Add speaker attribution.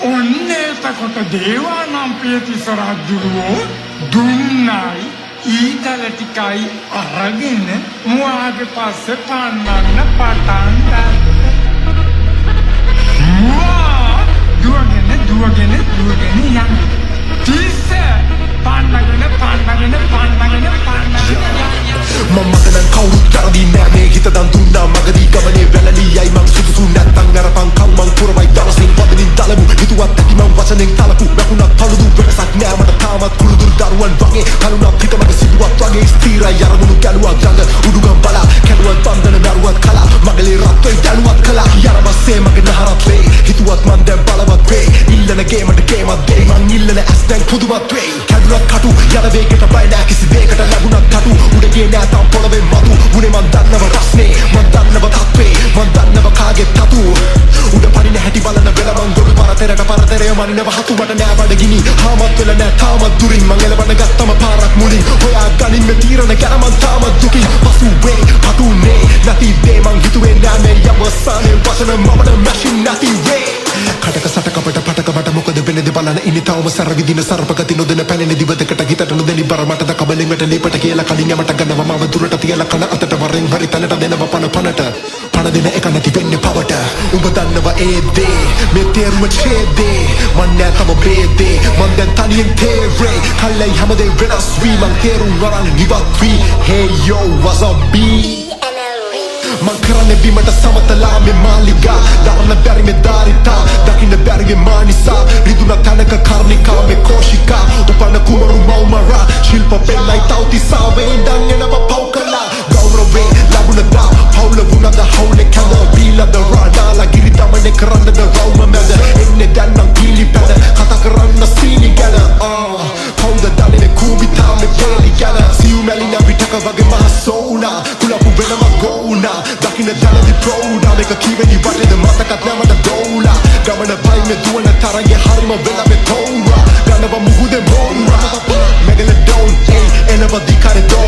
Speaker 1: ඔන්න එතකොට දේවානම්පියතිස්ස රජුරෝ දුන්නයි ඊතල ටිකයි අරගෙන මුවාගේ පස්සේ පන්නන්න පටන් ගත්තා. දුවගෙන යන්නේ. තිස්ස පන්නගෙන
Speaker 2: මමතනම් කවුරුත් කරදී නෑ මේ හිත දන් දුන්නා මගදී ගමනේ වැළලීයයි මං සුදුසු නැත්තං අරපන් කව්මං පුරවයි දවසින් පදනින් තලමු හිතුවත් ඇති මං වචනෙන් තලපු වැකුණත් පළුදු වෙනසක් නෑ මට තාමත් කුළුදුරු දරුවන් වගේ කලුණක් පිටමට සිදුවත් වගේ ස්ථීරයි අරමුණු ගැලුවක් ළඟ උඩුගම් බලා කැඩුවත් බන්ධන දරුවත් කලා මගලේ රත්වෙන් දැනුවත් කලා යරබස්සේ මගේ නහරත් වේ හිතුවත් මන් දැන් බලවත් වේ ඉල්ලන ගේමට ගේමත් දෙයි මං ඉල්ලන ඇස් දැන් පුදුමත් වෙයි කැඩුනත් කටු යන වේගයට බය නෑ කිසි වේගකට ලැබුණත් කටු උඩගේ නෑ තාම පොළවේ මතු උනේ මන් දන්නව රස්නේ මන් දන්නව තත්වේ මන් දන්නව කාගේ තතු උඩ පනින හැටි බලන වෙල මං ගොඩ පරතරය මනිනව හතු මට නෑ බඩගිනි හාමත් වෙල නෑ තාමත් දුරින් මං එලවන ගත්තම පාරක් මුලින් හොයා ගනින් මේ තීරණ ගැන මං තාමත් දුකින් පසුවේ පතුනේ නැති දේ මං හිතුවේ නෑ මේ අවසානයේ වචන මමන මැෂින් නැති වේ කටක සටකපට පටකපට මොකද වෙන්නේ බලන ඉනි තවම සර විදින සර්පගති නොදෙන පැනෙන දිවදකට හිතට නොදෙලි බර මටද කබලෙන් වැට ලීපට කියලා කලින් යමට ගන්නවා මම දුරට තියලා කන අතට වරෙන් හරි තැනට දෙනව පනට පන දෙන එක නැති වෙන්නේ පවට උඹ දන්නව ඒ දේ මේ තේරුම ඡේදේ මන් නෑ තම බේදේ මන් දැන් තනියෙන් තේරේ කල්ලයි හැමදේ වෙනස් වී මං තේරුම් වරන් ඉවත් වී hey yo what's up B මං කරන්නේ බිමට සමතලා මේ මාලිගා දරන්න බැරි මේ ධාරිතා දකින්න බැරි මේ මානිසා රිදුන තනක කර්ණිකා මේ කෝෂිකා උපන්න කුමරු මෞමරා ශිල්ප පෙළයි තවතිසා වේඳන් එනව පෞකලා ගෞරවේ ලැබුණදා පවුල වුණද හවුලේ කඳ බීලද රාඩාලා ගිරි තමනේ කරන්නද රවුම මැද එන්නේ දැන් නම් කීලි පැද කතා කරන්න සීනි ගැන කවුද දන්නේ මේ කුඹිතා මේ පෙළි ගැන සියු මැලින විටක වගේ මහ සෝනා කුලපු වෙනම ගෝනා දකින්න දැනදි ප්‍රෝඩා මේක කීවෙනි වටේද මතකත් නැමට දෝලා ගමන පයින් දුවන තරගේ හරිම වෙලා මේ තෝරා ගන්නව මුහුදේ බෝන්වා මෙගල ඩෝන් එනව දිකාරේ දෝ